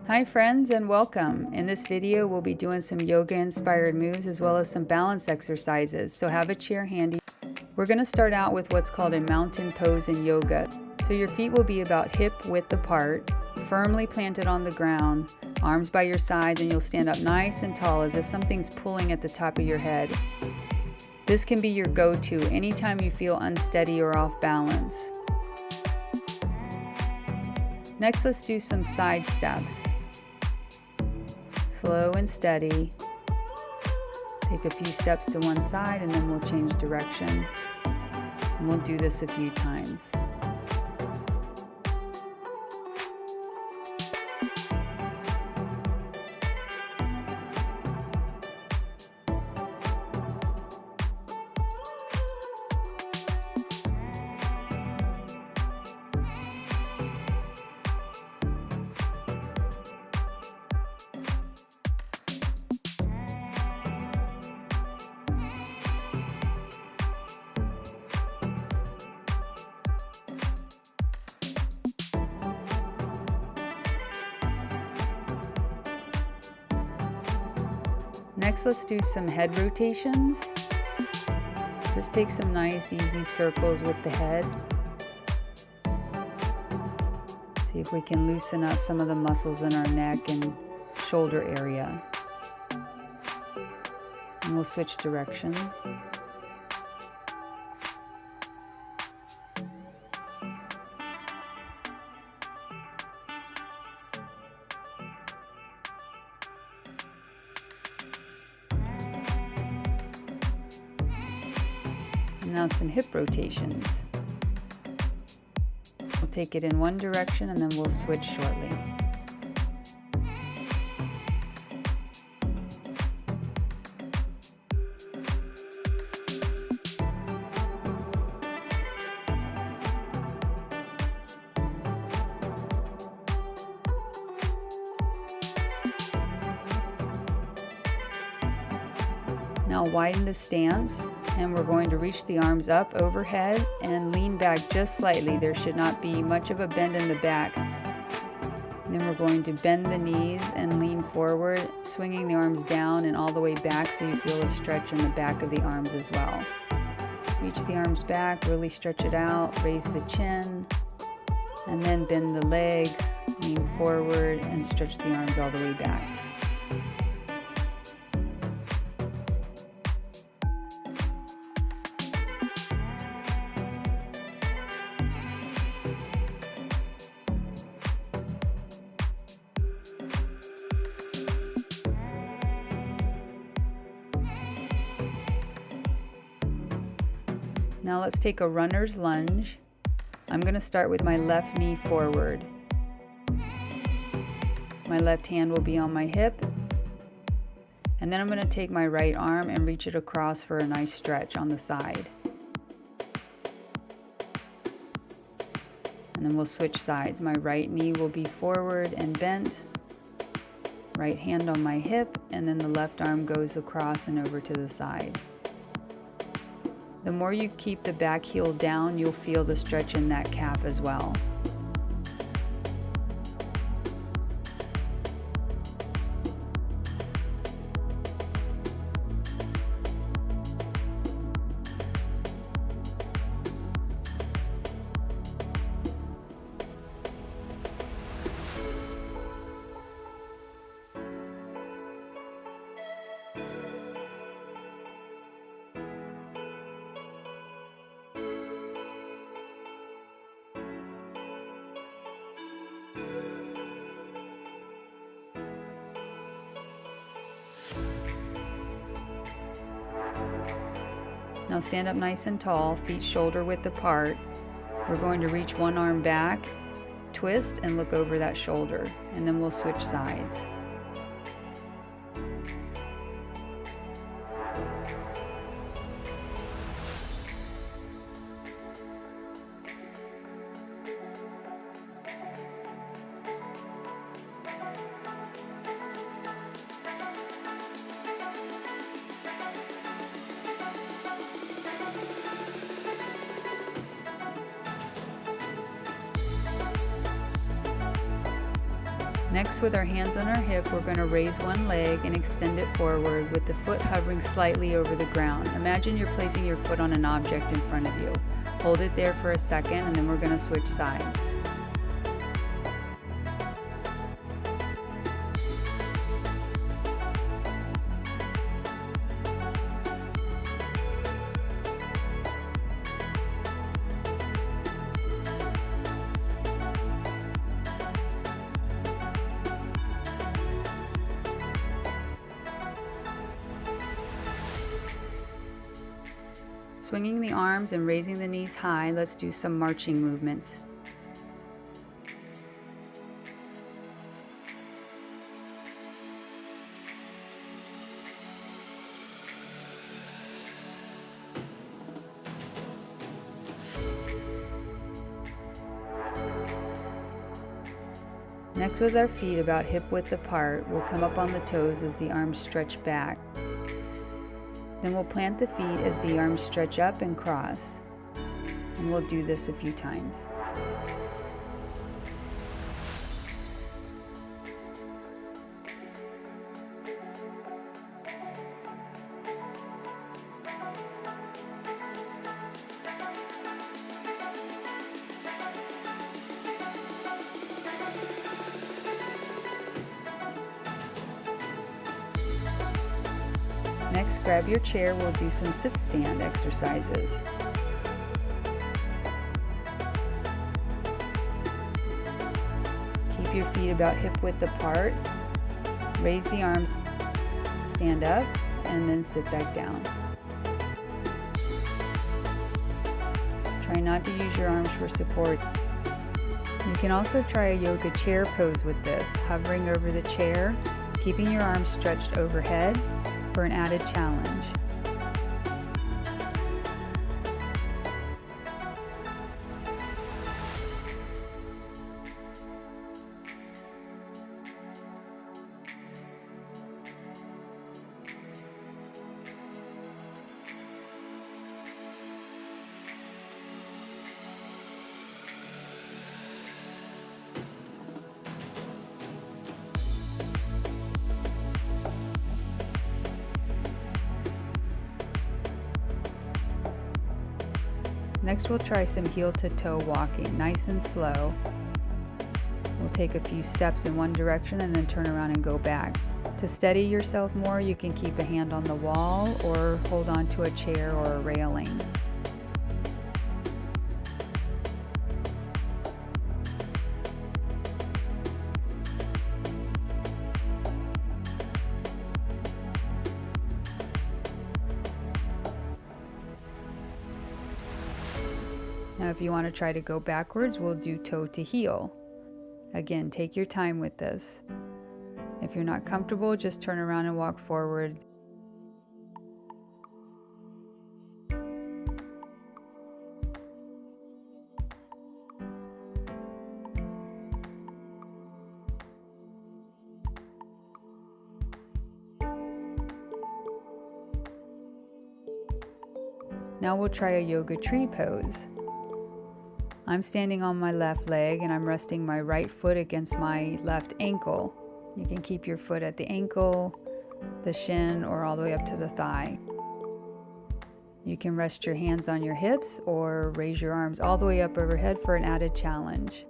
Hi friends and welcome. In this video we'll be doing some yoga inspired moves as well as some balance exercises, so have a chair handy. We're going to start out with what's called a mountain pose in yoga. So your feet will be about hip width apart, firmly planted on the ground, arms by your sides, and you'll stand up nice and tall as if something's pulling at the top of your head. This can be your go-to anytime you feel unsteady or off balance. Next, let's do some side steps. Slow and steady. Take a few steps to one side and then we'll change direction. And we'll do this a few times. Next, let's do some head rotations. Just take some nice, easy circles with the head. See if we can loosen up some of the muscles in our neck and shoulder area. And we'll switch direction. Now some hip rotations. We'll take it in one direction and then we'll switch shortly. Now widen the stance. And we're going to reach the arms up overhead and lean back just slightly. There should not be much of a bend in the back. And then we're going to bend the knees and lean forward, swinging the arms down and all the way back so you feel a stretch in the back of the arms as well. Reach the arms back, really stretch it out, raise the chin, and then bend the legs, lean forward, and stretch the arms all the way back. Now let's take a runner's lunge. I'm going to start with my left knee forward. My left hand will be on my hip. And then I'm going to take my right arm and reach it across for a nice stretch on the side. And then we'll switch sides. My right knee will be forward and bent. Right hand on my hip, and then the left arm goes across and over to the side. The more you keep the back heel down, you'll feel the stretch in that calf as well. Now stand up nice and tall, feet shoulder width apart. We're going to reach one arm back, twist, and look over that shoulder, and then we'll switch sides. Next, with our hands on our hip, we're going to raise one leg and extend it forward with the foot hovering slightly over the ground. Imagine you're placing your foot on an object in front of you. Hold it there for a second, and then we're going to switch sides. Swinging the arms and raising the knees high, let's do some marching movements. Next, with our feet about hip width apart, we'll come up on the toes as the arms stretch back. Then we'll plant the feet as the arms stretch up and cross. And we'll do this a few times. Next, grab your chair, we'll do some sit-stand exercises. Keep your feet about hip width apart, raise the arms, stand up, and then sit back down. Try not to use your arms for support. You can also try a yoga chair pose with this, hovering over the chair, keeping your arms stretched overhead for an added challenge. Next, we'll try some heel-to-toe walking, nice and slow. We'll take a few steps in one direction and then turn around and go back. To steady yourself more, you can keep a hand on the wall or hold on to a chair or a railing. Now, if you want to try to go backwards, we'll do toe to heel. Again, take your time with this. If you're not comfortable, just turn around and walk forward. Now we'll try a yoga tree pose. I'm standing on my left leg and I'm resting my right foot against my left ankle. You can keep your foot at the ankle, the shin, or all the way up to the thigh. You can rest your hands on your hips or raise your arms all the way up overhead for an added challenge.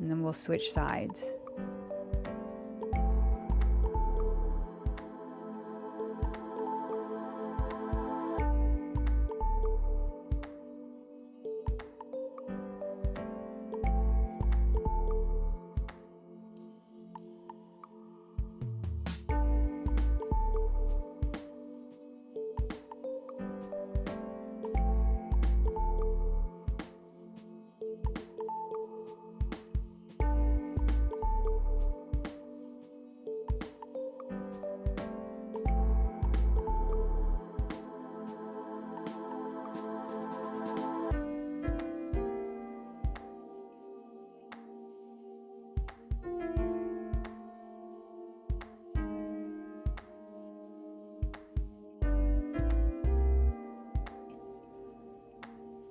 And then we'll switch sides.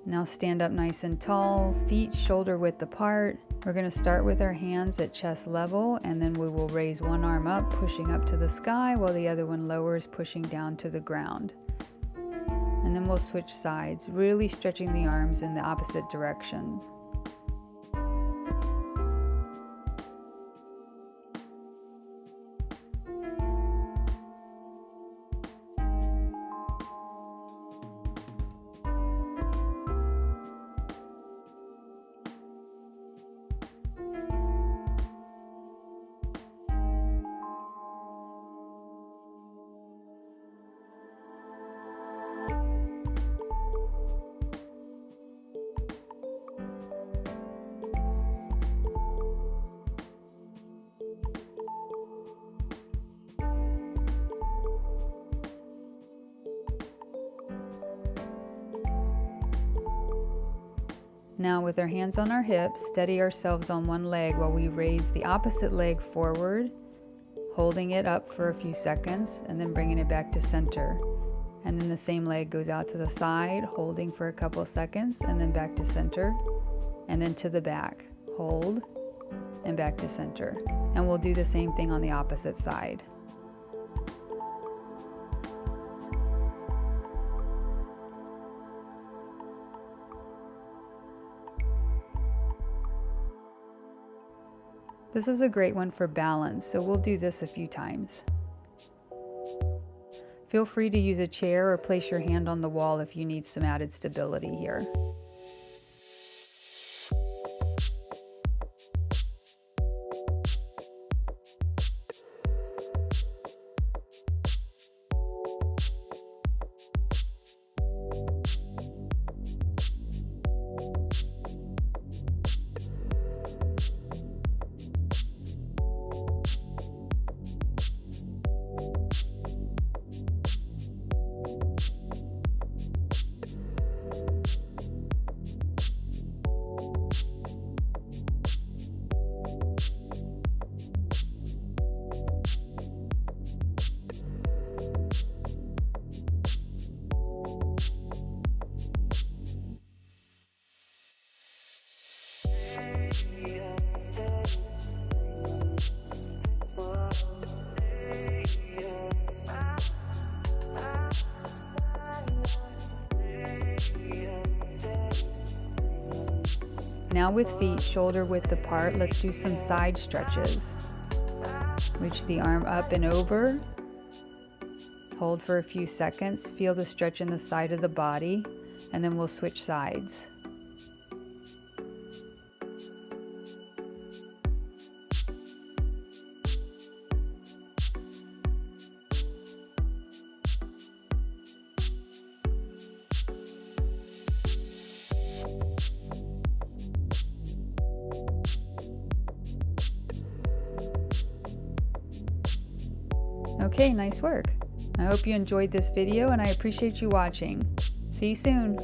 Now stand up nice and tall, feet shoulder width apart. We're going to start with our hands at chest level, and then we will raise one arm up, pushing up to the sky, while the other one lowers, pushing down to the ground. And then we'll switch sides, really stretching the arms in the opposite directions. Now with our hands on our hips, steady ourselves on one leg while we raise the opposite leg forward, holding it up for a few seconds and then bringing it back to center. And then the same leg goes out to the side, holding for a couple of seconds and then back to center, and then to the back, hold and back to center. And we'll do the same thing on the opposite side. This is a great one for balance, so we'll do this a few times. Feel free to use a chair or place your hand on the wall if you need some added stability here. Now with feet shoulder width apart, let's do some side stretches. Reach the arm up and over. Hold for a few seconds, feel the stretch in the side of the body, and then we'll switch sides. Okay, nice work. I hope you enjoyed this video and I appreciate you watching. See you soon.